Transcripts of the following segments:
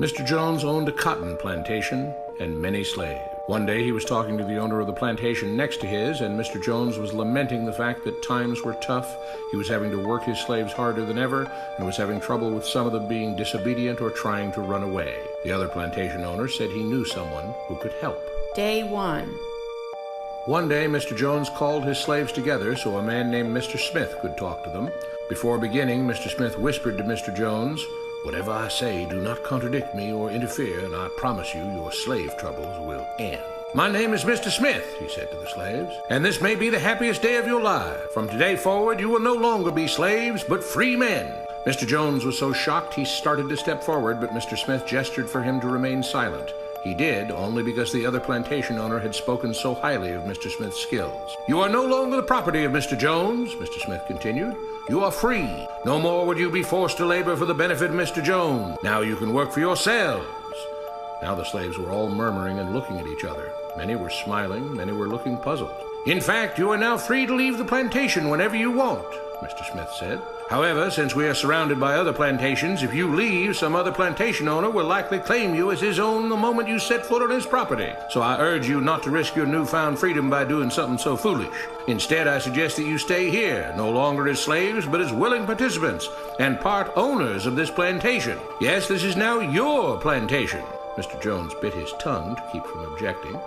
Mr. Jones owned a cotton plantation and many slaves. One day he was talking to the owner of the plantation next to his, and Mr. Jones was lamenting the fact that times were tough. He was having to work his slaves harder than ever, and was having trouble with some of them being disobedient or trying to run away. The other plantation owner said he knew someone who could help. Day 1. One day Mr. Jones called his slaves together so a man named Mr. Smith could talk to them. Before beginning, Mr. Smith whispered to Mr. Jones, "Whatever I say, do not contradict me or interfere, and I promise you your slave troubles will end." "My name is Mr. Smith," he said to the slaves, "and this may be the happiest day of your life. From today forward, you will no longer be slaves, but free men." Mr. Jones was so shocked he started to step forward, but Mr. Smith gestured for him to remain silent. He did, only because the other plantation owner had spoken so highly of Mr. Smith's skills. "You are no longer the property of Mr. Jones," Mr. Smith continued. "You are free. No more would you be forced to labor for the benefit of Mr. Jones. Now you can work for yourselves." Now the slaves were all murmuring and looking at each other. Many were smiling, many were looking puzzled. "In fact, you are now free to leave the plantation whenever you want," Mr. Smith said. "However, since we are surrounded by other plantations, if you leave, some other plantation owner will likely claim you as his own the moment you set foot on his property. So I urge you not to risk your newfound freedom by doing something so foolish. Instead, I suggest that you stay here, no longer as slaves, but as willing participants and part owners of this plantation. Yes, this is now your plantation." Mr. Jones bit his tongue to keep from objecting.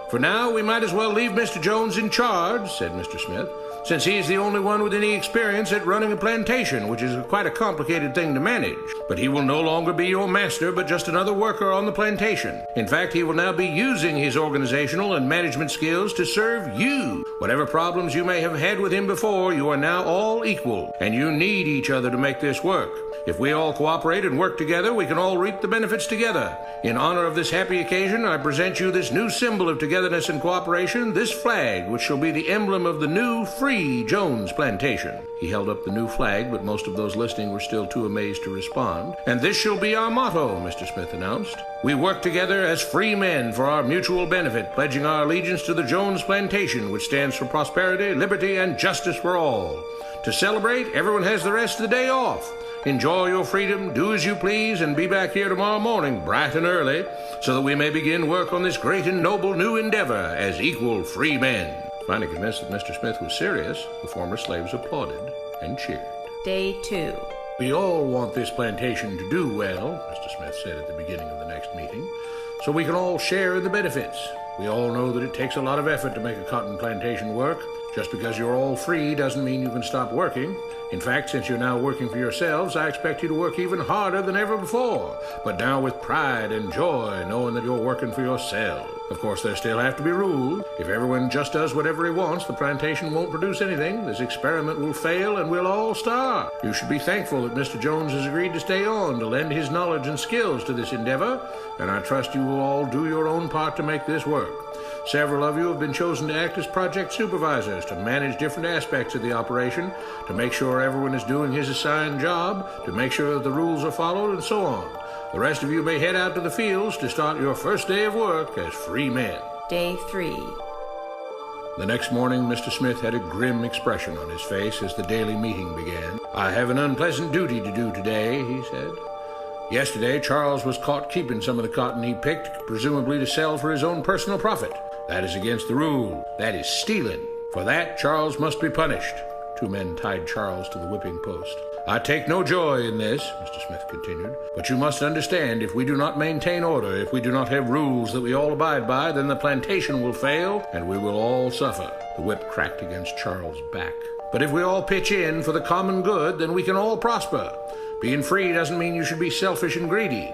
"For now, we might as well leave Mr. Jones in charge," said Mr. Smith, "since he is the only one with any experience at running a plantation, which is quite a complicated thing to manage. But he will no longer be your master, but just another worker on the plantation. In fact, he will now be using his organizational and management skills to serve you. Whatever problems you may have had with him before, you are now all equal, and you need each other to make this work. If we all cooperate and work together, we can all reap the benefits together. In honor of this happy occasion, I present you this new symbol of togetherness and cooperation, this flag, which shall be the emblem of the new free Jones plantation." He held up the new flag, but most of those listening were still too amazed to respond. "And this shall be our motto," Mr. Smith announced. "We work together as free men for our mutual benefit, pledging our allegiance to the Jones plantation, which stands for prosperity, liberty, and justice for all. To celebrate, everyone has the rest of the day off. Enjoy your freedom, do as you please, and be back here tomorrow morning, bright and early, so that we may begin work on this great and noble new endeavor as equal free men." Finally convinced that Mr. Smith was serious, the former slaves applauded and cheered. Day 2. "We all want this plantation to do well," Mr. Smith said at the beginning of the next meeting, "so we can all share in the benefits. We all know that it takes a lot of effort to make a cotton plantation work. Just because you're all free doesn't mean you can stop working. In fact, since you're now working for yourselves, I expect you to work even harder than ever before, but now with pride and joy, knowing that you're working for yourselves. Of course, there still have to be rules. If everyone just does whatever he wants, the plantation won't produce anything. This experiment will fail and we'll all starve. You should be thankful that Mr. Jones has agreed to stay on to lend his knowledge and skills to this endeavor, and I trust you will all do your own part to make this work. Several of you have been chosen to act as project supervisors to manage different aspects of the operation, to make sure everyone is doing his assigned job, to make sure that the rules are followed, and so on. The rest of you may head out to the fields to start your first day of work as free men." Day 3. The next morning, Mr. Smith had a grim expression on his face as the daily meeting began. "I have an unpleasant duty to do today," he said. "Yesterday, Charles was caught keeping some of the cotton he picked, presumably to sell for his own personal profit. That is against the rule. That is stealing. For that, Charles must be punished." Two men tied Charles to the whipping post. "I take no joy in this," Mr. Smith continued, "but you must understand, if we do not maintain order, if we do not have rules that we all abide by, then the plantation will fail, and we will all suffer." The whip cracked against Charles' back. "But if we all pitch in for the common good, then we can all prosper. Being free doesn't mean you should be selfish and greedy.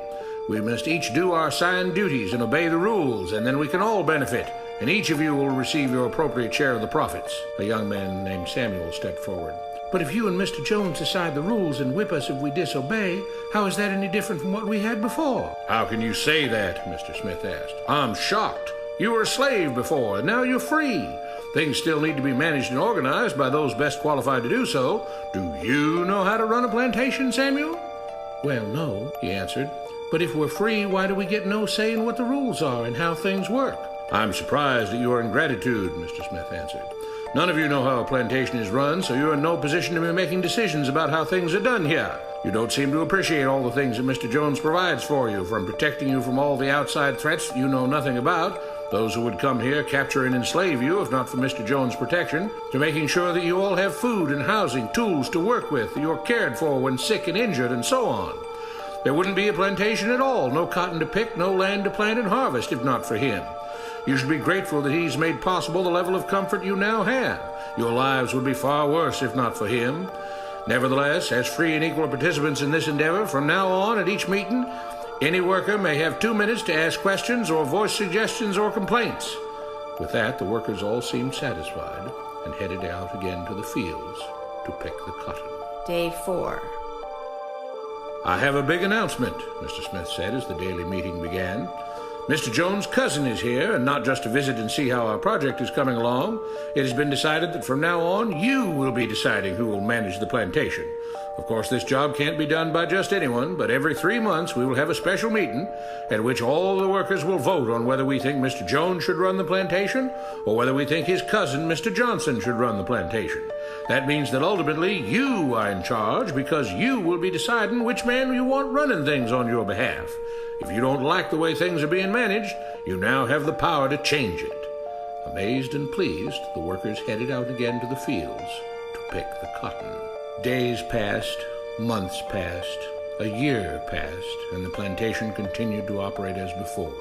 We must each do our assigned duties and obey the rules, and then we can all benefit, and each of you will receive your appropriate share of the profits." A young man named Samuel stepped forward. "But if you and Mr. Jones decide the rules and whip us if we disobey, how is that any different from what we had before?" "How can you say that?" Mr. Smith asked. "I'm shocked. You were a slave before, and now you're free. Things still need to be managed and organized by those best qualified to do so. Do you know how to run a plantation, Samuel?" "Well, no," he answered. "But if we're free, why do we get no say in what the rules are and how things work?" "I'm surprised at your ingratitude," Mr. Smith answered. "None of you know how a plantation is run, so you're in no position to be making decisions about how things are done here. You don't seem to appreciate all the things that Mr. Jones provides for you, from protecting you from all the outside threats you know nothing about, those who would come here, capture and enslave you if not for Mr. Jones' protection, to making sure that you all have food and housing, tools to work with, you're cared for when sick and injured, and so on. There wouldn't be a plantation at all, no cotton to pick, no land to plant and harvest if not for him. You should be grateful that he's made possible the level of comfort you now have. Your lives would be far worse if not for him. Nevertheless, as free and equal participants in this endeavor, from now on at each meeting, any worker may have 2 minutes to ask questions or voice suggestions or complaints. With that, the workers all seemed satisfied and headed out again to the fields to pick the cotton. Day 4. I have a big announcement, Mr. Smith said as the daily meeting began. Mr. Jones' cousin is here, and not just to visit and see how our project is coming along. It has been decided that from now on, you will be deciding who will manage the plantation. Of course, this job can't be done by just anyone, but every 3 months we will have a special meeting at which all the workers will vote on whether we think Mr. Jones should run the plantation or whether we think his cousin, Mr. Johnson, should run the plantation. That means that ultimately you are in charge because you will be deciding which man you want running things on your behalf. If you don't like the way things are being managed, you now have the power to change it. Amazed and pleased, the workers headed out again to the fields to pick the cotton. Days passed, months passed, a year passed, and the plantation continued to operate as before.